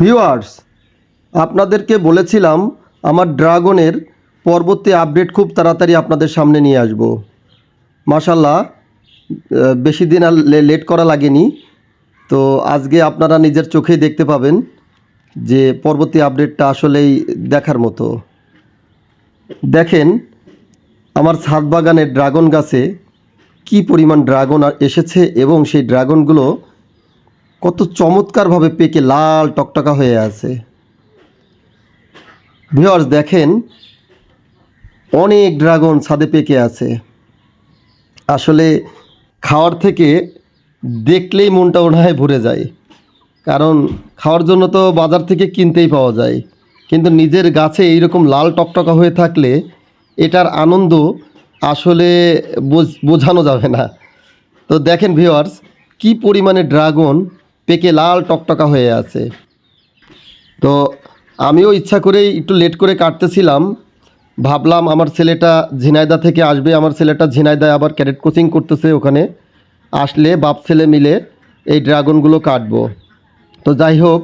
Viewers, আপনাদেরকে বলেছিলাম আমার ড্রাগনের পরবর্তী আপডেট খুব তাড়াতাড়ি আপনাদের সামনে নিয়ে আসব। মাশাল্লাহ, বেশি দিন আর লেট করা লাগেনি। তো আজকে আপনারা নিজের চোখেই দেখতে পাবেন যে পরবর্তী আপডেটটা আসলেই দেখার মতো। দেখেন আমার ছাদ বাগানের ড্রাগন গাছে কি পরিমাণ ড্রাগন এসেছে এবং সেই ড্রাগনগুলো কত চমৎকারভাবে পেকে লাল টকটকা হয়ে আছে। ভিউয়ার্স দেখেন, অনেক ড্রাগন ছাদে পেকে আছে। আসলে খাওয়ার থেকে দেখলেই মনটা ওনায় ভরে যায়, কারণ খাওয়ার জন্য তো বাজার থেকে কিনতেই পাওয়া যায়, কিন্তু নিজের গাছে এইরকম লাল টকটকা হয়ে থাকলে এটার আনন্দ আসলে বোঝানো যাবে না। তো দেখেন ভিউয়ার্স, কি পরিমাণে ড্রাগন পেকে লাল টকটকা হয়ে আছে। তো আমিও ইচ্ছা করেই একটু লেট করে কাটতেছিলাম। ভাবলাম আমার ছেলেটা ঝিনাইদহ থেকে আসবে, আমার ছেলেটা ঝিনাইদহে আবার ক্যাডেট কোচিং করতেছে, ওখানে আসলে বাপ ছেলে মিলে এই ড্রাগনগুলো কাটবো। তো যাই হোক,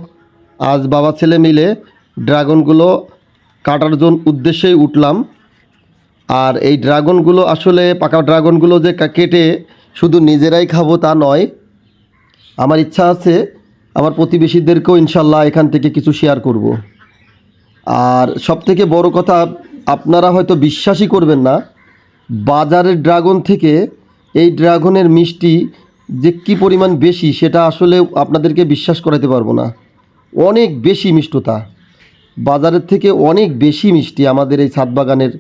আজ বাবা ছেলে মিলে ড্রাগনগুলো কাটার জন্য উদ্দেশ্যেই উঠলাম। আর এই ড্রাগনগুলো আসলে পাকা ড্রাগনগুলো যে কেটে শুধু নিজেরাই খাবো তা নয়, আমার ইচ্ছা আছে আমার প্রতিবেশীদেরকেও ইনশাল্লাহ এখান থেকে কিছু শেয়ার করব। আর সবথেকে বড় কথা, আপনারা হয়তো বিশ্বাসই করবেন না, বাজারের ড্রাগন থেকে এই ড্রাগনের মিষ্টি যে কী পরিমাণ বেশি সেটা আসলে আপনাদেরকে বিশ্বাস করাতে পারবো না। অনেক বেশি মিষ্টতা, বাজারের থেকে অনেক বেশি মিষ্টি আমাদের এই ছাদ বাগানের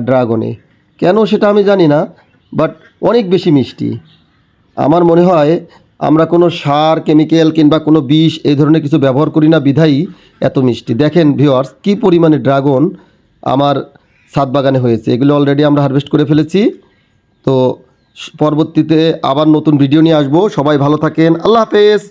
ড্রাগনে। কেন সেটা আমি জানি না, বাট অনেক বেশি মিষ্টি। আমার মনে হয় আমরা কোনো সার, কেমিক্যাল কিংবা কোনো বিষ এই ধরনের কিছু ব্যবহার করি না বিধায়ী এত মিষ্টি। দেখেন ভিউয়ার্স, কী পরিমাণে ড্রাগন আমার ছাদ বাগানে হয়েছে। এগুলো অলরেডি আমরা হারভেস্ট করে ফেলেছি। তো পরবর্তীতে আবার নতুন ভিডিও নিয়ে আসবো। সবাই ভালো থাকেন, আল্লাহ হাফেজ।